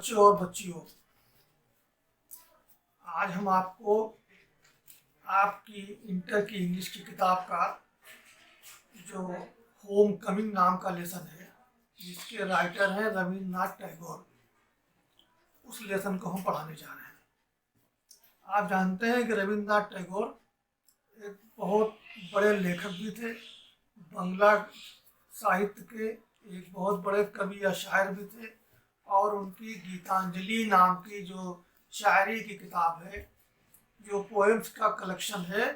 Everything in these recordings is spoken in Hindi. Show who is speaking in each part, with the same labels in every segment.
Speaker 1: बच्चों और बच्चियों, आज हम आपको आपकी इंटर की इंग्लिश की किताब का जो होम कमिंग नाम का लेसन है, जिसके राइटर हैं रविन्द्रनाथ टैगोर, उस लेसन को हम पढ़ाने जा रहे हैं। आप जानते हैं कि रविन्द्रनाथ टैगोर एक बहुत बड़े लेखक भी थे, बंगला साहित्य के एक बहुत बड़े कवि या शायर भी थे, और उनकी गीतांजलि नाम की जो शायरी की किताब है, जो पोएम्स का कलेक्शन है,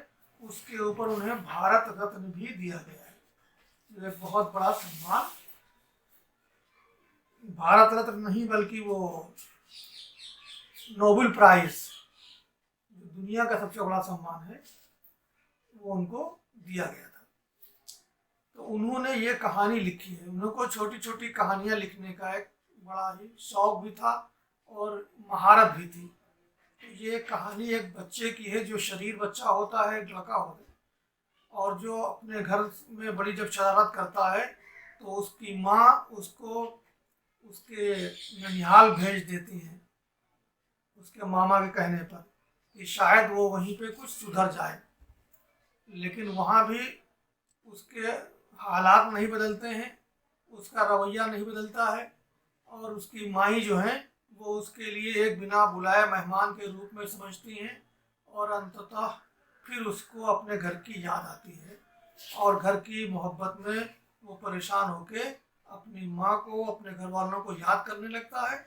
Speaker 1: उसके ऊपर उन्हें भारत रत्न भी दिया गया है। जो एक बहुत बड़ा सम्मान, भारत रत्न नहीं बल्कि वो नोबेल प्राइज, जो दुनिया का सबसे बड़ा सम्मान है, वो उनको दिया गया था। तो उन्होंने ये कहानी लिखी है। उनको छोटी छोटी कहानियाँ लिखने का एक बड़ा ही शौक भी था और महारत भी थी। तो ये कहानी एक बच्चे की है, जो शरीर बच्चा होता है, एक लड़का होता है, और जो अपने घर में बड़ी जब शरारत करता है तो उसकी माँ उसको उसके ननिहाल भेज देती हैं, उसके मामा के कहने पर, कि शायद वो वहीं पे कुछ सुधर जाए। लेकिन वहाँ भी उसके हालात नहीं बदलते हैं, उसका रवैया नहीं बदलता है, और उसकी माई जो है वो उसके लिए एक बिना बुलाए मेहमान के रूप में समझती हैं, और अंततः फिर उसको अपने घर की याद आती है, और घर की मोहब्बत में वो परेशान होके अपनी माँ को, अपने घर वालों को याद करने लगता है।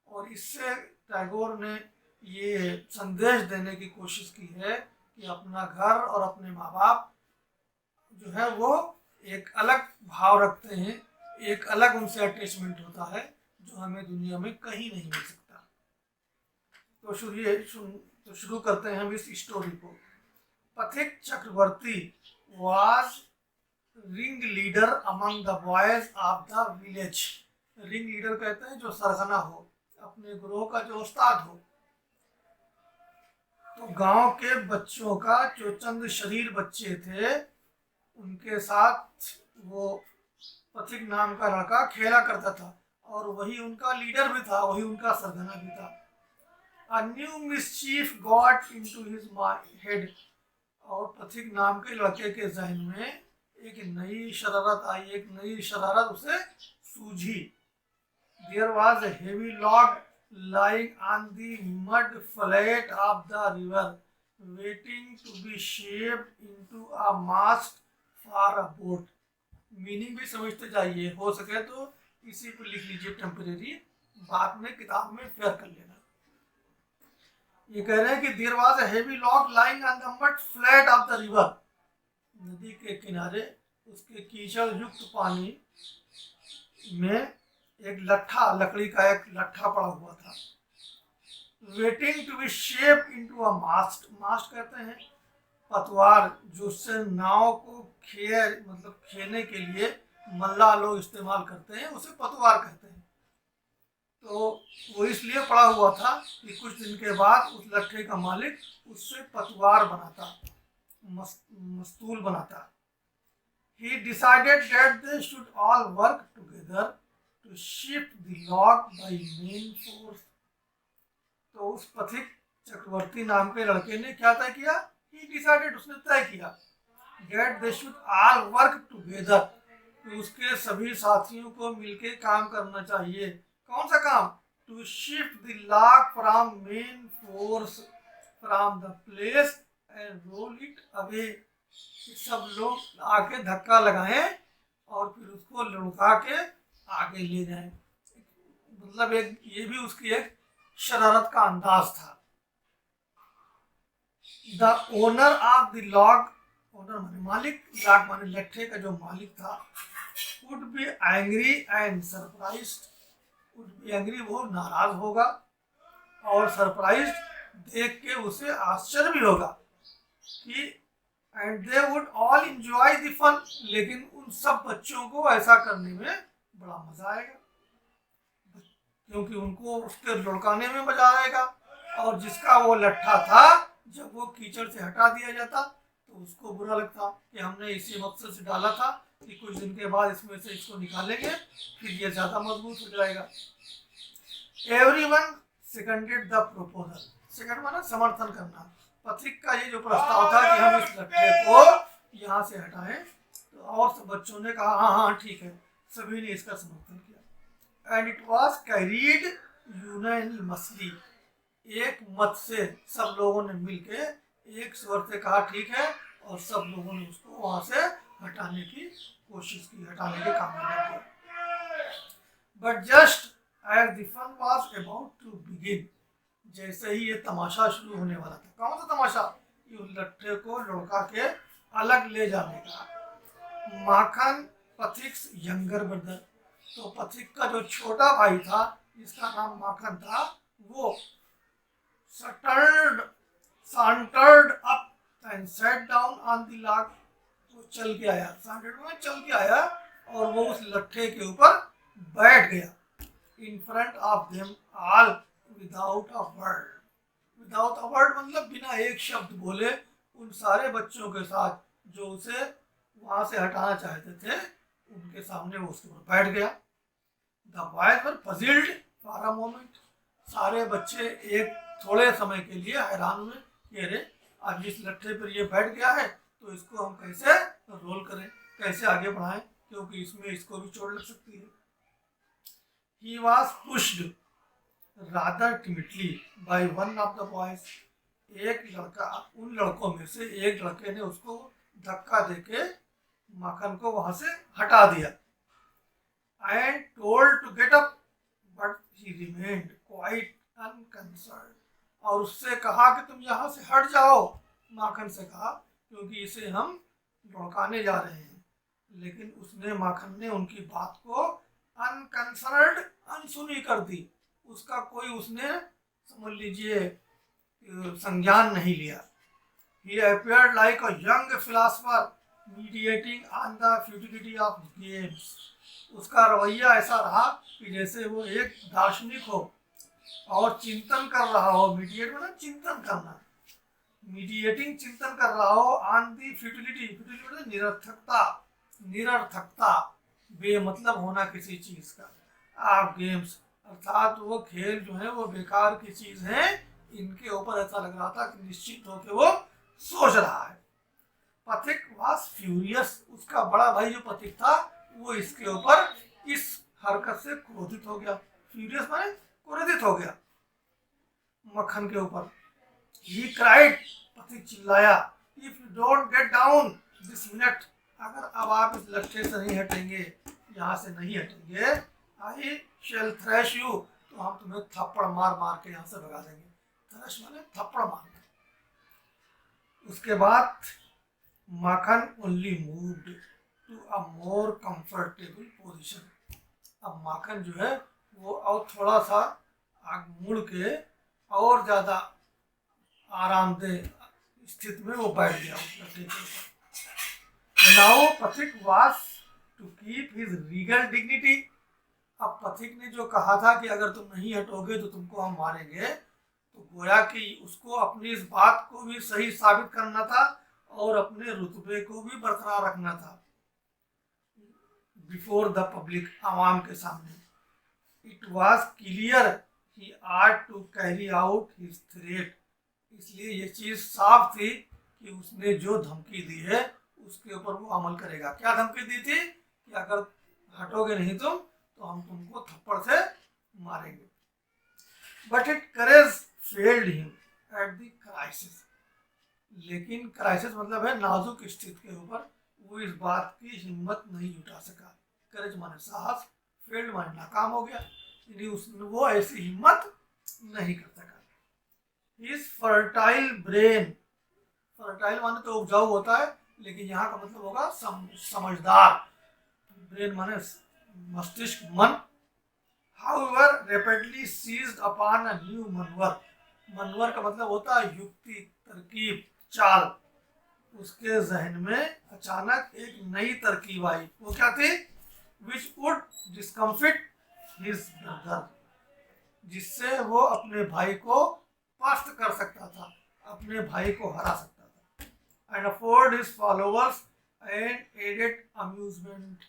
Speaker 1: और इससे टैगोर ने ये संदेश देने की कोशिश की है कि अपना घर और अपने माँ बाप जो है वो एक अलग भाव रखते हैं, एक अलग उनसे अटैचमेंट होता है, जो हमें दुनिया में कहीं नहीं मिल सकता। तो शुरू करते हैं हम इस स्टोरी को। Pathik Chakraborty was ring leader among the boys of the village. Ring leader कहते हैं जो सरगना हो, अपने ग्रोह का जो उस्ताद हो। तो गांव के बच्चों का जो चंद शरीर बच्चे थे, उनके साथ वो पथिक नाम का लड़का खेला करता था, और वही उनका लीडर भी था, वही उनका सरगना भी था। A new mischief got into his head, और पथिक नाम के लड़के के जहन में एक नई शरारत आई, एक नई शरारत उसे सूझी। There was a heavy log lying on the mud flat of the river, waiting to be shaped into a mast for a boat. Meaning भी समझते जाइए, हो सके तो इसी को लिख लीजिए टेम्परेरी, बाद में किताब में फेयर कर लेना। ये कह रहे हैं कि there was a heavy log lying on the mud flat of the river. नदी के किनारे उसके कीचड़ युक्त पानी में एक लट्ठा, लकड़ी का एक लट्ठा पड़ा हुआ था। Waiting to be shape into a mast. Mast कहते हैं पतवार, जो उससे नाव को खेने के लिए मल्लाह लोग इस्तेमाल करते हैं, उसे पतवार कहते हैं। तो वो इसलिए पड़ा हुआ था कि कुछ दिन के बाद उस लट्ठे का मालिक उससे पतवार बनाता, मस्तूल बनाता। He decided that they should all work together to shift the log by main force. तो उस पथिक चक्रवर्ती नाम के लड़के ने क्या तय किया? He decided, उसने तय किया that they should all work together, कि उसके सभी साथियों को मिलके काम करना चाहिए। कौन सा काम? To shift the log from main force from the place and roll it away. सब लोग आके धक्का लगाएं और फिर उसको लुढ़का के आगे ले जाएं। मतलब एक ये भी उसकी एक शरारत का अंदाज था। The owner of the log, owner माने मालिक, लॉग माने लट्ठे का जो मालिक था, would be angry and surprised. Would be angry, वो नाराज होगा, और सरप्राइज्ड देख के उसे आश्चर्य भी होगा कि and they would all enjoy the fun. लेकिन उन सब बच्चों को ऐसा करने में बड़ा मजा आएगा, क्योंकि उनको उसके लुढ़काने में मजा आएगा। और जिसका वो लट्ठा था, जब वो कीचड़ से हटा दिया जाता तो उसको बुरा लगता कि हमने इसी मकसद से डाला था कि कुछ दिन के बाद इसमें से इसको निकालेंगे, फिर ये ज़्यादा मजबूत हो जाएगा। Everyone seconded the proposal. Second माना समर्थन करना। पथिक का ये जो प्रस्ताव था कि हम इस लट्ठे को यहाँ से हटाएं, तो और सब बच्चों ने कहा हाँ हाँ ठीक है, सभी ने इसका समर्थन किया। And it was carried unanimously, एक मत से सब लोगों ने मिलके एक स्वर से कहा ठीक है, और सब लोगों ने उसको वहां से हटाने की कोशिश की, हटाने के काम में लगे। But just as the fun was about to begin, जैसे ही ये तमाशा शुरू होने वाला था। कौन सा तमाशा? ये लट्ठे को लुढ़का के अलग ले जाने का। माखन पथिक्स यंगर ब्रदर, तो पथिक का जो छोटा भाई था जिसका नाम माखन था, वो sauntered up and sat down on the log, वो चल के आया, चल के आया और वो उस लट्ठे के ऊपर बैठ गया। In front of them all without a word, without a word मतलब बिना एक शब्द बोले, उन सारे बच्चों के साथ जो उसे वहां से हटाना चाहते थे, उनके सामने वो उसके ऊपर बैठ गया। The boys were puzzled for a moment, सारे बच्चे एक थोड़े समय के लिए हैरान हुए कि अरे अब इस लट्ठे पर ये बैठ गया है, तो इसको हम कैसे रोल करें, कैसे आगे बढ़ाएं, क्योंकि इसमें इसको भी चोट लग सकती है। He was pushed rather timidly by one of the boys, एक लड़का, उन लड़कों में से एक लड़के ने उसको धक्का देके माखन को वहां से हटा दिया। And told to get up, but he remained quite unconcerned, और उससे कहा कि तुम यहाँ से हट जाओ, माखन से कहा, क्योंकि इसे हम लौटाने जा रहे हैं। लेकिन उसने, माखन ने उनकी बात को अनकंसर्न्ड, अनसुनी कर दी, उसका कोई उसने समझ लीजिए संज्ञान नहीं लिया। He appeared like a young philosopher meditating on the futility of games, उसका रवैया ऐसा रहा कि जैसे वो एक दार्शनिक हो और चिंतन कर रहा हो। मीडिएट मतलब चिंतन करना, मीडिएटिंग चिंतन कर रहा हो ऑन दी फ्यूटिलिटी, फ्यूटिलिटी मतलब निरर्थकता, निरर्थकता, बे मतलब होना किसी चीज का, आप गेम्स, अर्थात वो खेल जो है वो बेकार की चीज है, इनके ऊपर ऐसा लग रहा था कि निश्चित होकर वो सोच रहा है। पथिक वाज फ्यूरियस, उसका बड़ा भाई जो पथिक था वो इसके ऊपर, इस हरकत से क्रोधित हो गया। फ्यूरियस माने क्रोधित हो गया मक्खन के ऊपर। ही क्राइड, पथिक चिल्लाया, if you don't get down this minute, अगर अब आप इस लट्ठे से नहीं हटेंगे, यहाँ से नहीं हटेंगे, आई शेल थ्रैश यू, तो हम तुम्हें थप्पड़ मार मार के यहाँ से भगा देंगे। थ्रैश माने थप्पड़ मारना। उसके बाद Makhan only moved to a more comfortable position, अब माखन जो है वो और थोड़ा सा मुड़ के और ज्यादा आरामदेह स्थिति में वो बैठ गया उस लट्ठे के ऊपर। Now Pathik was to keep his regal dignity, अब पथिक ने जो कहा था कि अगर तुम नहीं हटोगे तो तुमको हम मारेंगे, तो गोया कि उसको अपनी इस बात को भी सही साबित करना था और अपने रुतबे को भी बरकरार रखना था बिफोर द पब्लिक, आवाम के सामने। It was clear he ought to carry out his threat, इसलिए ये चीज साफ थी कि उसने जो धमकी दी है उसके ऊपर वो अमल करेगा। क्या धमकी दी थी? कि अगर हटोगे नहीं तुम तो हम तुमको थप्पड़ से मारेंगे। But it courage failed him at the crisis, लेकिन क्राइसिस मतलब है नाजुक स्थिति के ऊपर, वो इस बात की हिम्मत नहीं जुटा सका। करेज माने साहस, फेल्ड माने नाकाम हो गया, यानी वो ऐसी हिम्मत नहीं कर सका। His fertile brain, फर्टाइल माने तो उपजाऊ होता है, लेकिन यहाँ का मतलब होगा समझदार, ब्रेन माने मस्तिष्क, मन। However, rapidly seized upon a new maneuver, Manwar का मतलब होता है युक्ति, तरकीब, चाल। उसके जहन में अचानक एक नई तरकीब आई, वो क्या थी? Which would discomfit his brother, जिससे वो अपने भाई को पस्त कर सकता था, अपने भाई को हरा सकता था। And afford his followers and added amusement,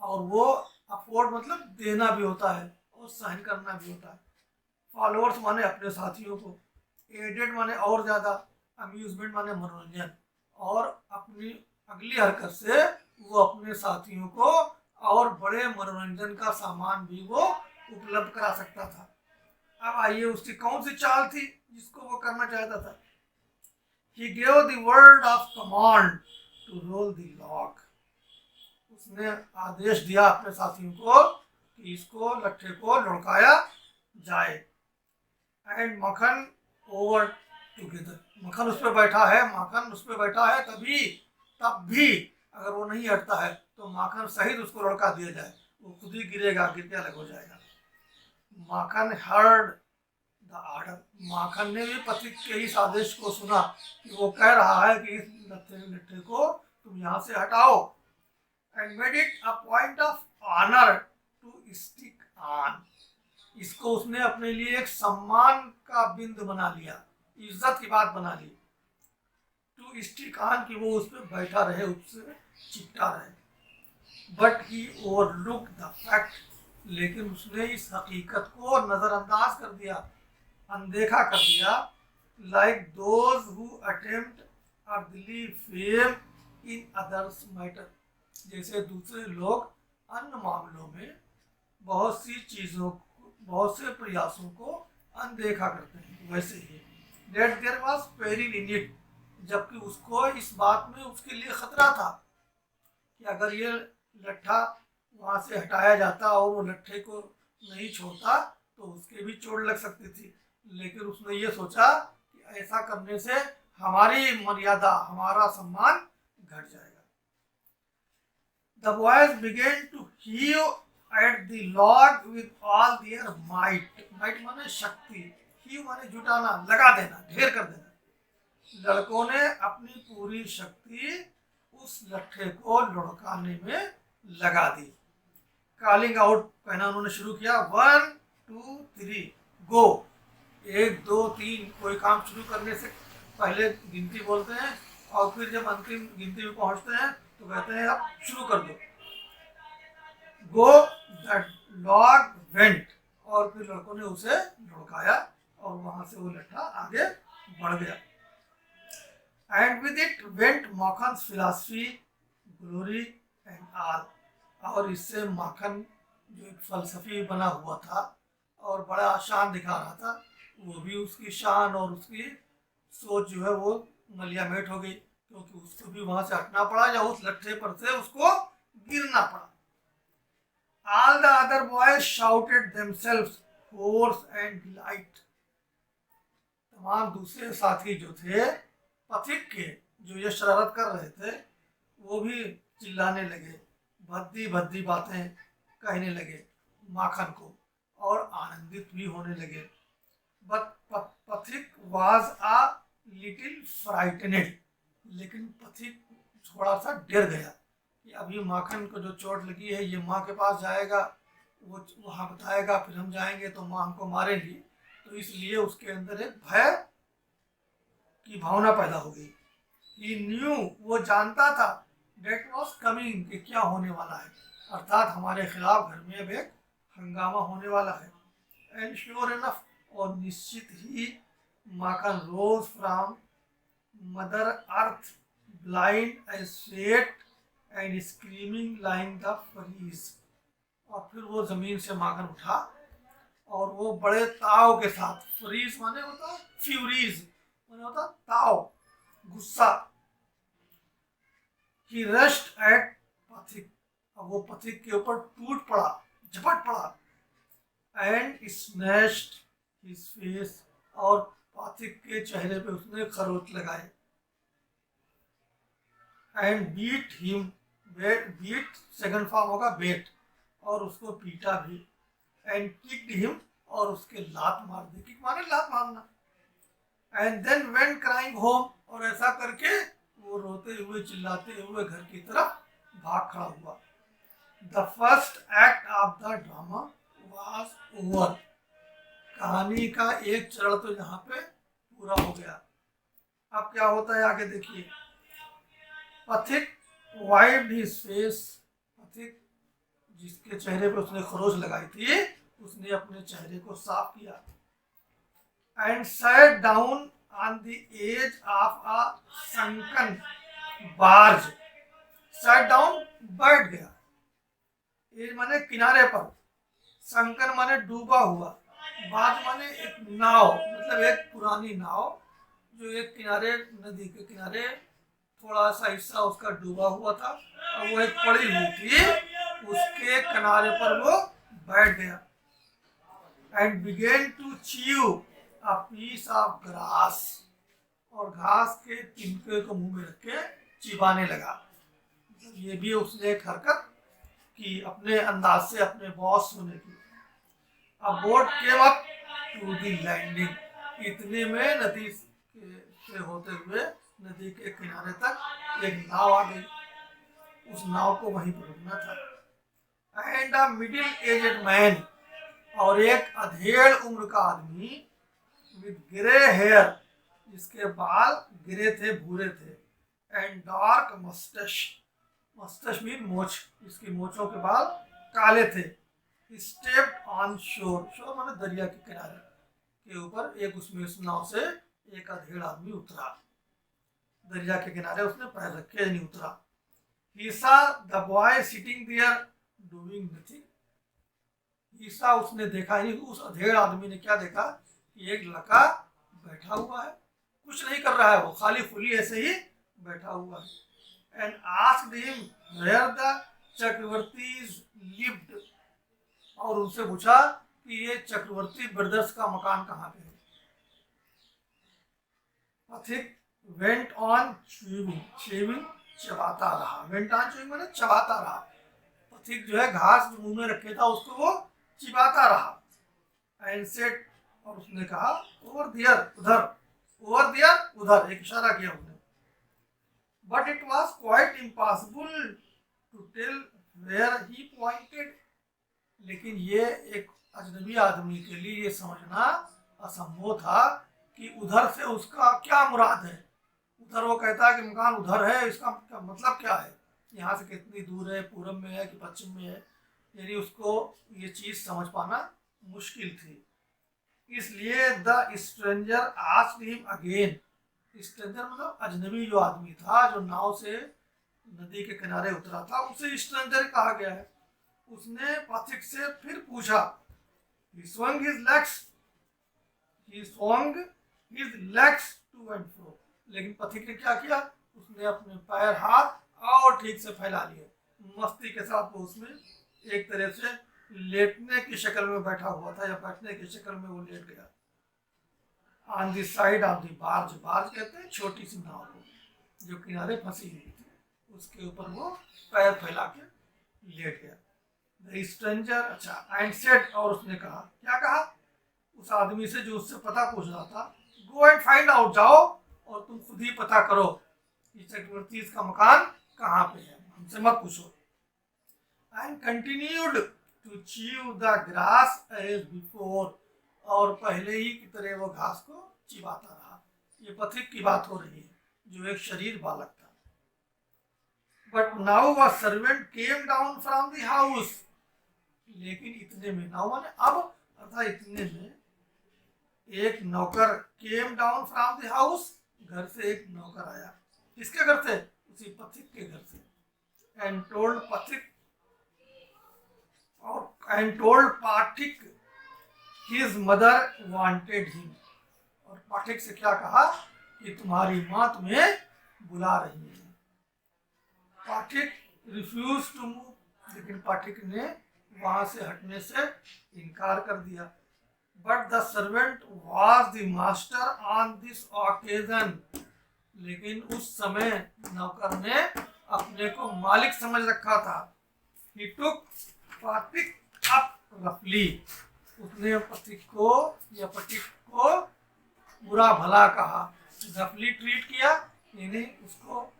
Speaker 1: और वो अफोर्ड मतलब देना भी होता है, और वो सहन करना भी होता है। फॉलोअर्स माने अपने साथियों को, एडेड माने और ज़्यादा, अम्यूजमेंट माने मनोरंजन, और अपनी अगली हरकत से वो अपने साथियों को और बड़े मनोरंजन का सामान भी वो उपलब्ध करा सकता था। अब आइए उसकी कौन सी चाल थी जिसको वो करना चाहता था। He gave the word of command to roll the log. उसने आदेश दिया अपने साथियों को कि इसको लट्ठे को लुढ़काया जाए। एंड मक्खन ओवर टुगेदर, मक्खन उस पर बैठा है, माखन उस पर बैठा है, तब भी अगर वो नहीं हटता है तो माखन सहित उसको लुढ़का दिया जाए, वो खुद ही गिरेगा, गिर के अलग हो जाएगा। माखन हर्ड द ऑर्डर, माखन ने भी पथिक के इस आदेश को सुना कि वो कह रहा है कि इस लट्ठे को तुम यहाँ से हटाओ। And made it a point of honour to stick on, इसको उसने अपने लिए एक सम्मान का बिंदु बना लिया, इज्जत की बात बना ली। टू स्टिक ऑन कि वो उस पर बैठा रहे, उससे चिपटा रहे। But he overlook the fact, लेकिन उसने इस हकीकत को नजरअंदाज कर दिया, अनदेखा कर दिया। Like those who attempt orderly fame in others matter, जैसे दूसरे लोग अन्य मामलों में बहुत सी चीज़ों को, बहुत से प्रयासों को अनदेखा करते हैं, वैसे ही that there was peril in it, जबकि उसको इस बात में उसके लिए खतरा था कि अगर ये लट्ठा वहाँ से हटाया जाता और वो लट्ठे को नहीं छोड़ता तो उसके भी चोट लग सकती थी। लेकिन उसने ये सोचा कि ऐसा करने से हमारी मर्यादा, हमारा सम्मान घट जाएगा। The boys began to heave at the log with all their might. Might माने शक्ति, heave माने जुटाना, लगा देना, ढेर कर देना। लड़कों ने अपनी पूरी शक्ति उस लट्ठे को लुढ़काने में लगा दी। कॉलिंग आउट कहना उन्होंने शुरू किया, 1 2 3 गो। 1 2 3 कोई काम शुरू करने से पहले गिनती बोलते हैं, और फिर जब अंतिम गिनती में पहुंचते हैं तो कहते हैं अब शुरू कर दो। गो दैट लॉग वेंट, और फिर लड़कों ने उसे लुढ़काया और वहां से वो लट्ठा आगे बढ़ गया। And with it went Makhan's philosophy, glory and all, और इससे माखन जो एक फलसफी बना हुआ था और बड़ा शान दिखा रहा था, वो भी उसकी शान और उसकी सोच जो है वो मलियामेट हो गई, क्योंकि उसको भी वहां से हटना पड़ा या उस लट्ठे पर से उसको गिरना पड़ा। All the other boys shouted themselves hoarse and delight. तमाम दूसरे साथी जो थे पथिक के, जो ये शरारत कर रहे थे, वो भी चिल्लाने लगे, भद्दी भद्दी बातें कहने लगे माखन को, और आनंदित भी होने लगे। But पथिक was a little frightened, लेकिन पथिक थोड़ा सा डर गया कि अभी माखन को जो चोट लगी है ये माँ के पास जाएगा, वो वहाँ बताएगा, फिर हम जाएंगे तो माँ हमको मारेगी, तो इसलिए उसके अंदर एक भय की भावना पैदा हो गई। He knew, वो जानता था, that was coming, कि क्या होने वाला है, अर्थात हमारे खिलाफ घर में अब एक हंगामा होने वाला है। And sure enough, और निश्चित ही Makhan rose from mother earth blind as fate and screaming like the furies, और फिर वो जमीन से माखन उठा और वो बड़े ताव के साथ, फरीज माने होता फ्यूरीज माने होता ताव, गुस्सा। ही रश्ड एट पथिक, अब वो पथिक के ऊपर टूट पड़ा, झपट पड़ा। एंड स्नैच्ड हिज फेस, और पथिक के चेहरे पे उसने खरोच लगाए। And beat him, beat second form होगा बेट, और उसको पीटा भी। एंड किक्ड हिम, और उसके लात मार दी, किक माने लात मारना। And then went crying home, और ऐसा करके वो रोते हुए चिल्लाते हुए घर की तरफ भाग खड़ा हुआ। The first act of the drama was over, कहानी का एक चरण तो यहाँ पे पूरा हो गया। अब क्या होता है आगे देखिए। पथिक वाइप्ड हिज फेस, पथिक जिसके चेहरे पे उसने खरोच लगाई थी उसने अपने चेहरे को साफ किया। And sat down on the edge of a sunken barge. Sat down, बैठ गया, एज माने किनारे पर, संकन माने डूबा हुआ, बार्ज माने एक नाव, मतलब एक पुरानी नाव जो एक किनारे, नदी के किनारे थोड़ा सा हिस्सा उसका डूबा हुआ था और वो एक पड़ी हुई थी, उसके किनारे पर वो बैठ गया। And began to chew a piece of grass, और घास के तिनके को मुंह में रख के चिबाने लगा। ये भी उसने एक हरकत की अपने अंदाज से अपने बॉस होने की। अब boat came up to the landing, इतने में नदी से होते हुए नदी के किनारे तक एक नाव आ गई, उस नाव को वहीं पर रुकना था। And a middle aged man, और एक अधेड़ उम्र का आदमी, विद ग्रे हेयर, जिसके बाल ग्रे थे, भूरे थे, एंड डार्क मस्टश, मस्टश मीन मोछ, इसकी मोछों के बाल काले थे। स्टेप्ड ऑन शोर, शोर माने दरिया के किनारे के ऊपर, एक उसमें उस नाव से एक अधेड़ आदमी उतरा, दरिया के किनारे उसने पैर रखे, नहीं उतरा। He saw the boy sitting there doing nothing. He saw, उसने देखा ही, उस अधेड़ आदमी ने क्या देखा कि एक लड़का बैठा हुआ है, कुछ नहीं कर रहा है, वो खाली फुली ऐसे ही बैठा हुआ है। And asked him where the Chakravartis lived, और उनसे पूछा कि ये चक्रवर्ती ब्रदर्स का मकान कहाँ पे है। पथिक वेंट ऑन च्यूइंग, च्यूइंग चबाता रहा, वेंट ऑन च्यूइंग माने चबाता रहा। पथिक जो है घास जो मुंह में रखे था उसको वो चिबाता रहा। एंड सेड, और उसने कहा ओवर देयर, उधर, ओवर देयर, उधर, एक इशारा किया उसने। But it was quite impossible to tell where he pointed, लेकिन ये एक अजनबी आदमी के लिए ये समझना असंभव था कि उधर से उसका क्या मुराद है। उधर वो कहता है कि मकान उधर है, इसका मतलब क्या है, यहाँ से कितनी दूर है, पूरब में है कि पश्चिम में है, यानी उसको ये चीज़ समझ पाना मुश्किल थी। इसलिए the stranger asked him again, stranger मतलब अजनबी जो आदमी था जो नाव से नदी के किनारे उतरा था, उसे स्ट्रेंजर कहा गया है। उसने पथिक से फिर पूछा, he swung his legs to and fro, लेकिन पथिक ने क्या किया, उसने अपने पैर हाथ और ठीक से फैला लिए, मस्ती के साथ वो उसमें एक तरह से लेटने की शक्ल में बैठा हुआ था, या बैठने की शक्ल में वो लेट गया। On the side of the barge, barge कहते हैं छोटी सी नाव को जो किनारे फंसी हुई थी, उसके ऊपर वो पैर फैला के लेट गया। द स्ट्रेंजर, अच्छा, एंड सेड, और उसने कहा, क्या कहा उस आदमी से जो उससे पता पूछ रहा था, गो एंड फाइंड आउट, जाओ और तुम खुद ही पता करो कि चक्रवर्ती का मकान कहाँ पे है, हमसे मत पूछो। And continued to chew the grass as before, और पहले ही की तरह वो घास को चिबाता रहा। ये पथिक की बात हो रही है जो एक शरीर बालक था। But now a servant came down from the house, लेकिन इतने में, नाउ माने अब, अर्थात इतने में एक नौकर, came down from the house, घर से एक नौकर आया, किसके घर से, उसी पथिक के घर से। एंड टोल्ड पथिक, और and told Pathik his mother wanted him, और पाठिक से क्या कहा कि तुम्हारी माँ तुम्हें बुला रही है। पाठिक रिफ्यूज टू मूव, लेकिन पाठिक ने वहां से हटने से इनकार कर दिया। But the servant was the master on this occasion, लेकिन उस समय नौकर ने अपने को मालिक समझ रखा था। ही टुक पाठिक अप रफली, उसने पथिक को या पथिक को बुरा भला कहा, रफली ट्रीट किया, यानी उसको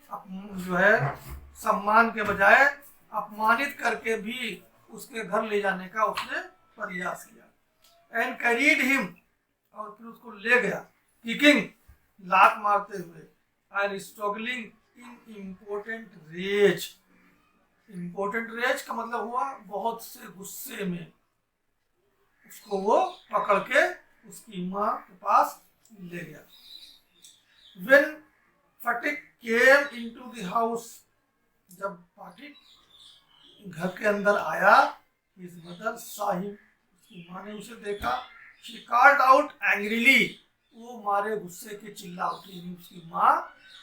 Speaker 1: जो है सम्मान के बजाय अपमानित करके भी उसके घर ले जाने का उसने प्रयास किया। एंड कैरीड हिम, और फिर उसको ले गया, किकिंग, लात मारते हुए, and struggling in impotent rage, impotent rage का मतलब हुआ बहुत से गुस्से में, उसको वो पकड़ के उसकी माँ के पास ले गया। When Sphatik came into the house, जब फटिक घर के अंदर आया, his mother saw him, उसकी माँ ने उसे देखा, she called out angrily, वो मारे गुस्से के चिल्ला उठी, उसकी माँ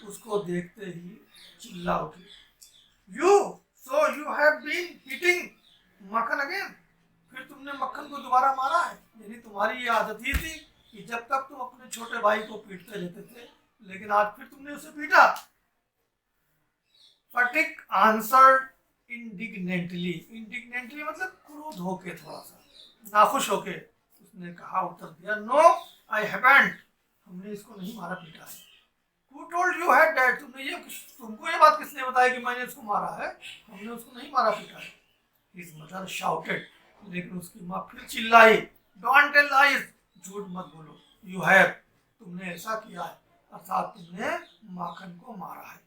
Speaker 1: उसको देखते ही चिल्ला उठी। So you have been hitting मक्खन again, फिर तुमने मक्खन को दोबारा मारा है। यानी तुम्हारी ये आदत ही थी कि जब तक तुम अपने छोटे भाई को पीटते रहते थे, लेकिन आज फिर तुमने उसे पीटा। फटिक आंसर्ड इंडिग्नेंटली, इंडिग्नेंटली मतलब क्रोध होके, थोड़ा सा नाखुश होके उसने कहा, उत्तर दिया, नो आई हैवंट, हमने इसको नहीं मारा पीटा है। Who told you had that, तुमको ये बात किसने बताया कि मैंने इसको मारा है? हमने उसको नहीं मारा पीटा है। His mother shouted, लेकिन उसकी माँ फिर चिल्लाई, Don't tell lies, झूठ मत बोलो, you have, तुमने ऐसा किया है, अर्थात तुमने माखन को मारा है।